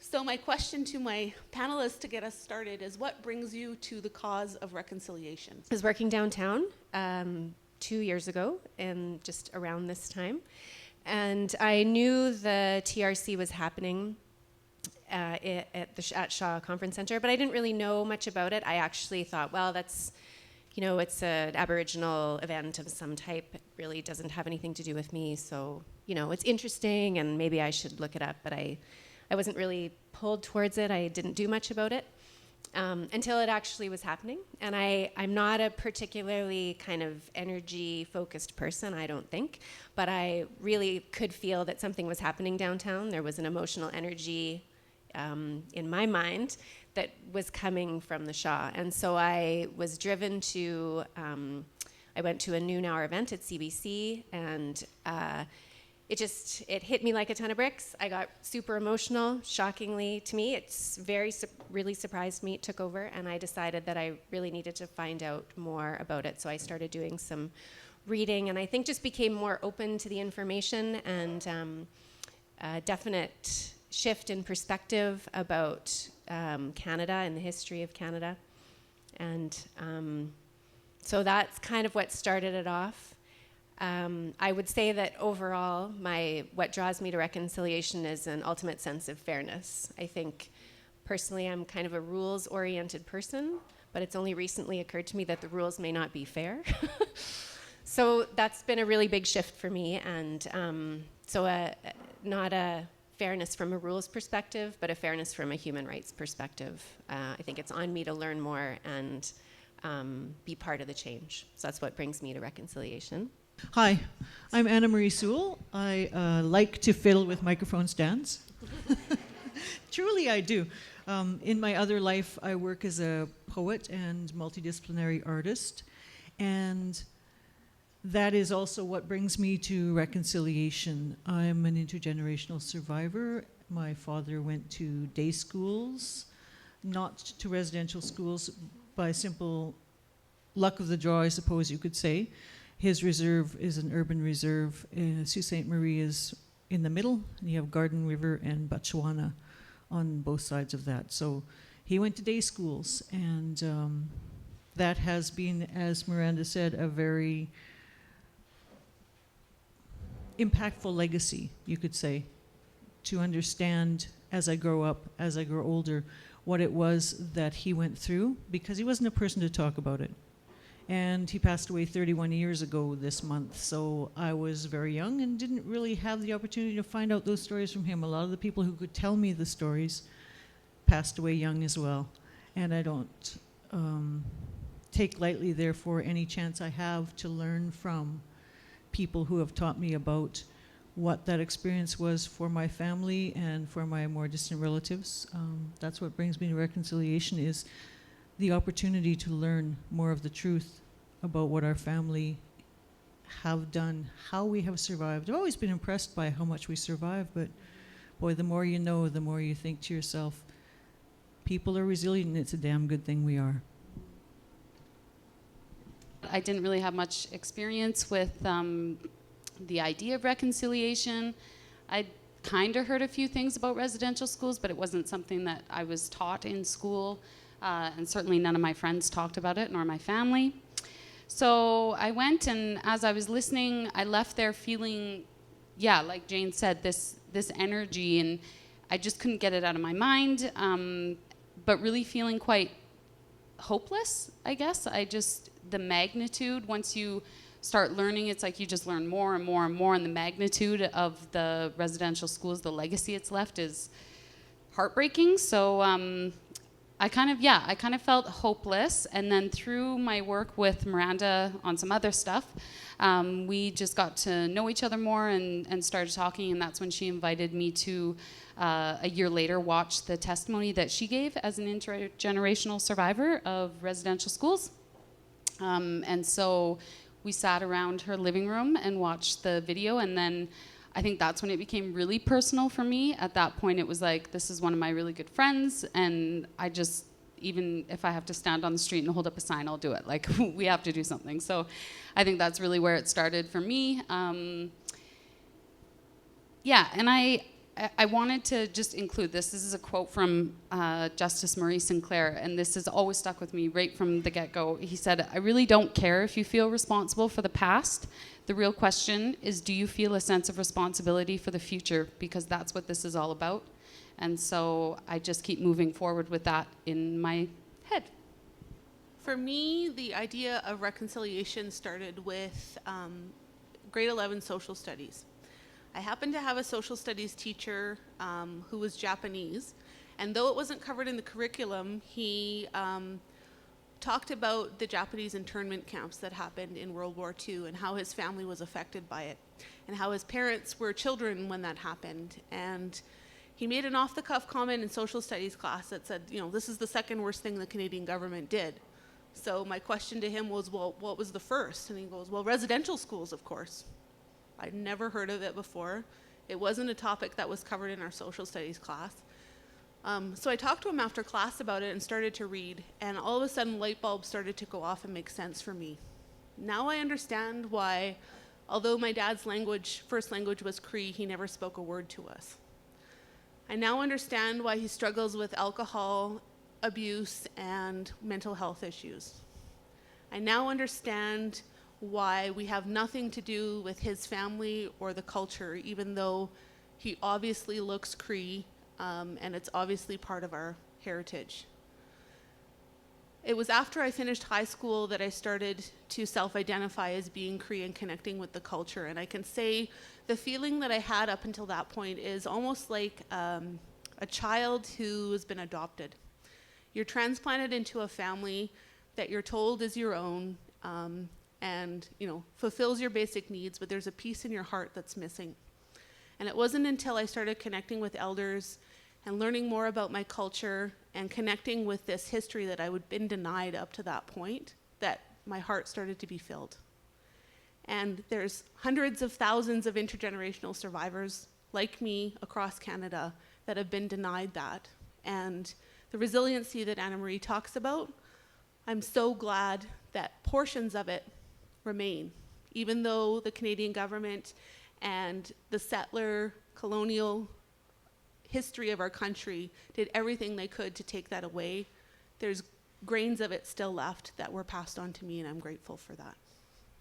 So my question to my panelists to get us started is, what brings you to the cause of reconciliation? I was working downtown 2 years ago, and just around this time, and I knew the TRC was happening at Shaw Conference Center, but I didn't really know much about it. I actually thought, well, that's, it's an Aboriginal event of some type. It really doesn't have anything to do with me, so, it's interesting, and maybe I should look it up, but I wasn't really pulled towards it. I didn't do much about it until it actually was happening. And I'm not a particularly kind of energy-focused person, I don't think, but I really could feel that something was happening downtown. There was an emotional energy in my mind that was coming from the Shaw. And so I was driven to, I went to a noon hour event at CBC, and it hit me like a ton of bricks. I got super emotional, shockingly to me. It's really surprised me. It took over, and I decided that I really needed to find out more about it. So I started doing some reading, and I think just became more open to the information, and a definite shift in perspective about Canada and the history of Canada. And so that's kind of what started it off. I would say that overall, what draws me to reconciliation is an ultimate sense of fairness. I think personally I'm kind of a rules-oriented person, but it's only recently occurred to me that the rules may not be fair. So that's been a really big shift for me, and not a fairness from a rules perspective, but a fairness from a human rights perspective. I think it's on me to learn more and be part of the change. So that's what brings me to reconciliation. Hi, I'm Anna Marie Sewell. I like to fiddle with microphone stands. Truly, I do. In my other life, I work as a poet and multidisciplinary artist, and that is also what brings me to reconciliation. I'm an intergenerational survivor. My father went to day schools, not to residential schools, by simple luck of the draw, I suppose you could say. His reserve is an urban reserve. Sault Ste. Marie is in the middle, and you have Garden River and Botswana on both sides of that. So he went to day schools, and that has been, as Miranda said, a very impactful legacy, you could say, to understand as I grow up, as I grow older, what it was that he went through, because he wasn't a person to talk about it. And he passed away 31 years ago this month, so I was very young and didn't really have the opportunity to find out those stories from him. A lot of the people who could tell me the stories passed away young as well, and I don't take lightly, therefore, any chance I have to learn from people who have taught me about what that experience was for my family and for my more distant relatives. That's what brings me to reconciliation, is the opportunity to learn more of the truth about what our family have done, how we have survived. I've always been impressed by how much we survive, but boy, the more you know, the more you think to yourself, people are resilient, and it's a damn good thing we are. I didn't really have much experience with the idea of reconciliation. I kind of heard a few things about residential schools, but it wasn't something that I was taught in school. And certainly none of my friends talked about it, nor my family. So I went, and as I was listening, I left there feeling, like Jane said, this energy, and I just couldn't get it out of my mind, but really feeling quite hopeless, I guess. The magnitude, once you start learning, it's like you just learn more and more and more, and the magnitude of the residential schools, the legacy it's left, is heartbreaking. So I kind of felt hopeless, and then through my work with Miranda on some other stuff, we just got to know each other more and started talking, and that's when she invited me to, a year later, watch the testimony that she gave as an intergenerational survivor of residential schools. And so we sat around her living room and watched the video, and then I think that's when it became really personal for me. At that point, it was like, this is one of my really good friends, and I just, even if I have to stand on the street and hold up a sign, I'll do it. Like, we have to do something. So I think that's really where it started for me. And I wanted to just include this. This is a quote from Justice Murray Sinclair, and this has always stuck with me right from the get-go. He said, "I really don't care if you feel responsible for the past. The real question is, do you feel a sense of responsibility for the future? Because that's what this is all about." And so I just keep moving forward with that in my head. For me, the idea of reconciliation started with grade 11 social studies. I happened to have a social studies teacher who was Japanese, and though it wasn't covered in the curriculum, he talked about the Japanese internment camps that happened in World War II and how his family was affected by it, and how his parents were children when that happened. And he made an off-the-cuff comment in social studies class that said, you know, this is the second worst thing the Canadian government did. So my question to him was, well, what was the first? And he goes, well, residential schools, of course. I'd never heard of it before. It wasn't a topic that was covered in our social studies class. So I talked to him after class about it and started to read, and all of a sudden light bulbs started to go off and make sense for me. Now I understand why, although my dad's first language was Cree, he never spoke a word to us. I now understand why he struggles with alcohol abuse and mental health issues. I now understand why we have nothing to do with his family or the culture, even though he obviously looks Cree, and it's obviously part of our heritage. It was after I finished high school that I started to self-identify as being Cree and connecting with the culture. And I can say the feeling that I had up until that point is almost like a child who has been adopted. You're transplanted into a family that you're told is your own, and fulfills your basic needs, but there's a piece in your heart that's missing. And it wasn't until I started connecting with elders and learning more about my culture and connecting with this history that I had been denied up to that point that my heart started to be filled. And there's hundreds of thousands of intergenerational survivors like me across Canada that have been denied that. And the resiliency that Anna Marie talks about, I'm so glad that portions of it remain, even though the Canadian government and the settler colonial history of our country did everything they could to take that away. There's grains of it still left that were passed on to me, and I'm grateful for that.